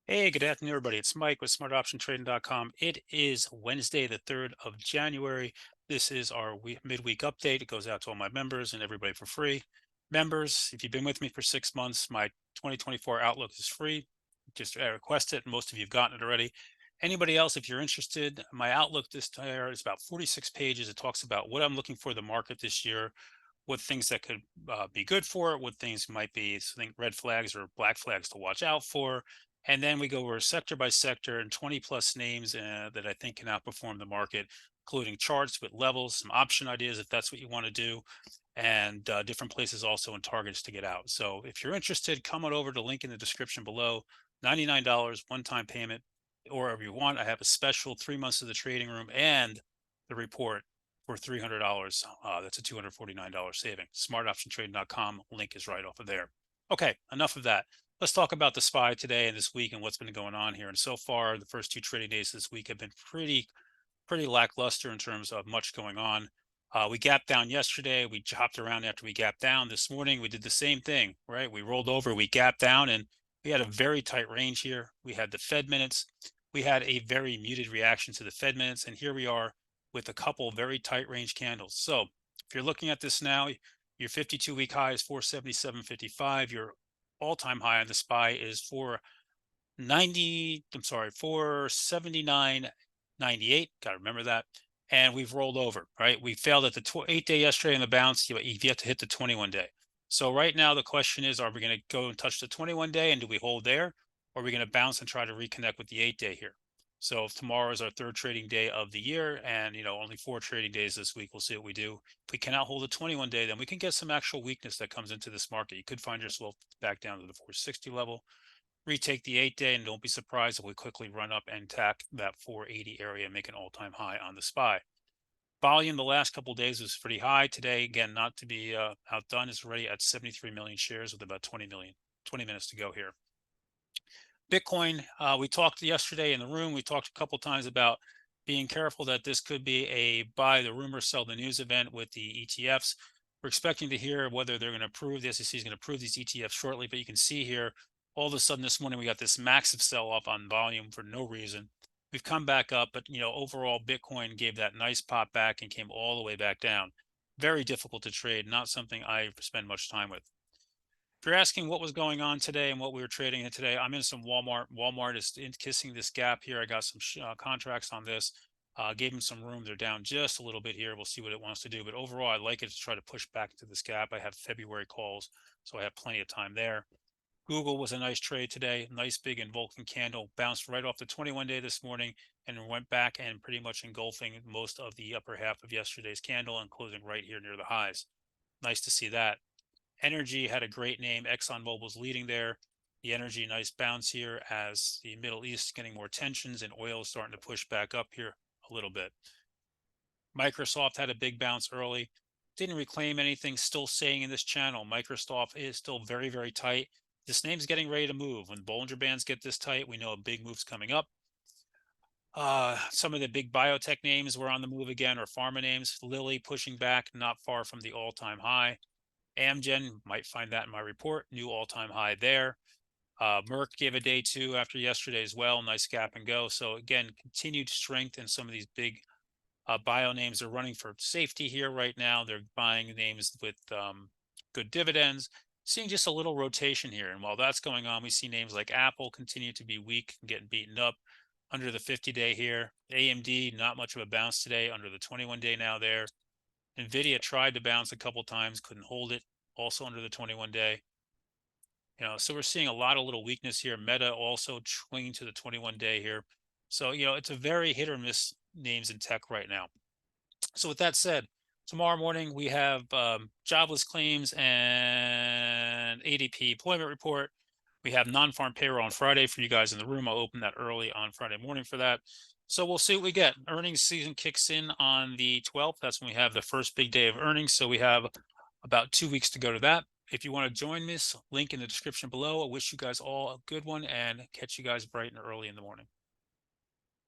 Hey, good afternoon, everybody. It's Mike with smartoptiontrading.com. It is Wednesday, the 3rd of January. This is our midweek update. It goes out to all my members and everybody for free. Members, if you've been with me for 6 months, my 2024 Outlook is free. Just request it. Most of you have gotten it already. Anybody else, if you're interested, my Outlook this year is about 46 pages. It talks about what I'm looking for the market this year, what things that could be good for it, what things might be red flags or black flags to watch out for. And then we go over sector by sector and 20 plus names that I think can outperform the market, including charts with levels, some option ideas if that's what you want to do, and different places also and targets to get out. So if you're interested, come on over to link in the description below. $99 one-time payment, or if you want, I have a special 3 months of the trading room and the report for $300. That's a $249 saving. Smartoptiontrading.com. Link is right off of there. Okay, enough of that. Let's talk about the SPY today and this week and what's been going on here. And so far, the first two trading days this week have been pretty lackluster in terms of much going on. We gapped down yesterday. We chopped around after we gapped down. This morning, we did the same thing, right? We rolled over, we gapped down, and we had a very tight range here. We had the Fed minutes. We had a very muted reaction to the Fed minutes. And here we are with a couple very tight range candles. So if you're looking at this now, your 52-week high is 477.55. Your all-time high on the SPY is 479.98. Got to remember that. And we've rolled over, right? We failed at the 8-day yesterday in the bounce. You've yet to hit the 21-day. So right now the question is, are we going to go and touch the 21-day and do we hold there? Or are we going to bounce and try to reconnect with the 8-day here? So if tomorrow is our third trading day of the year and only 4 trading days this week, we'll see what we do. If we cannot hold a 21-day, then we can get some actual weakness that comes into this market. You could find yourself back down to the 460 level, retake the 8-day, and don't be surprised if we quickly run up and tack that 480 area and make an all-time high on the SPY. Volume the last couple of days was pretty high. Today, again, not to be outdone, is already at 73 million shares with about 20 minutes to go here. Bitcoin, we talked yesterday in the room. We talked a couple times about being careful that this could be a buy the rumor, sell the news event with the ETFs. We're expecting to hear whether they're going to approve, the SEC is going to approve these ETFs shortly, but you can see here, all of a sudden this morning, we got this massive sell off on volume for no reason. We've come back up, but overall Bitcoin gave that nice pop back and came all the way back down. Very difficult to trade, not something I spend much time with. If you're asking what was going on today and what we were trading in today, I'm in some Walmart. Walmart is kissing this gap here. I got some contracts on this. Gave them some room. They're down just a little bit here. We'll see what it wants to do. But overall, I like it to try to push back into this gap. I have February calls, so I have plenty of time there. Google was a nice trade today. Nice big Vulcan candle. Bounced right off the 21-day this morning and went back and pretty much engulfing most of the upper half of yesterday's candle and closing right here near the highs. Nice to see that. Energy had a great name. ExxonMobil's leading there. The energy, nice bounce here as the Middle East is getting more tensions and oil is starting to push back up here a little bit. Microsoft had a big bounce early. Didn't reclaim anything. Still saying in this channel, Microsoft is still very, very tight. This name's getting ready to move. When Bollinger Bands get this tight, we know a big move's coming up. Some of the big biotech names were on the move again, or pharma names. Lilly pushing back, not far from the all-time high. Amgen, might find that in my report, new all-time high there. Merck gave a day two after yesterday as well, nice gap and go. So again, continued strength in some of these big bio names. Are running for safety here right now. They're buying names with good dividends, seeing just a little rotation here. And while that's going on, we see names like Apple continue to be weak and getting beaten up under the 50-day here. AMD, not much of a bounce today, under the 21-day now there. NVIDIA tried to bounce a couple times, couldn't hold it, also under the 21-day. So we're seeing a lot of little weakness here. Meta also swinging to the 21-day here. So, it's a very hit or miss names in tech right now. So with that said, tomorrow morning we have jobless claims and ADP employment report. We have non-farm payroll on Friday for you guys in the room. I'll open that early on Friday morning for that. So we'll see what we get. Earnings season kicks in on the 12th. That's when we have the first big day of earnings. So we have about 2 weeks to go to that. If you want to join me, link in the description below. I wish you guys all a good one and catch you guys bright and early in the morning.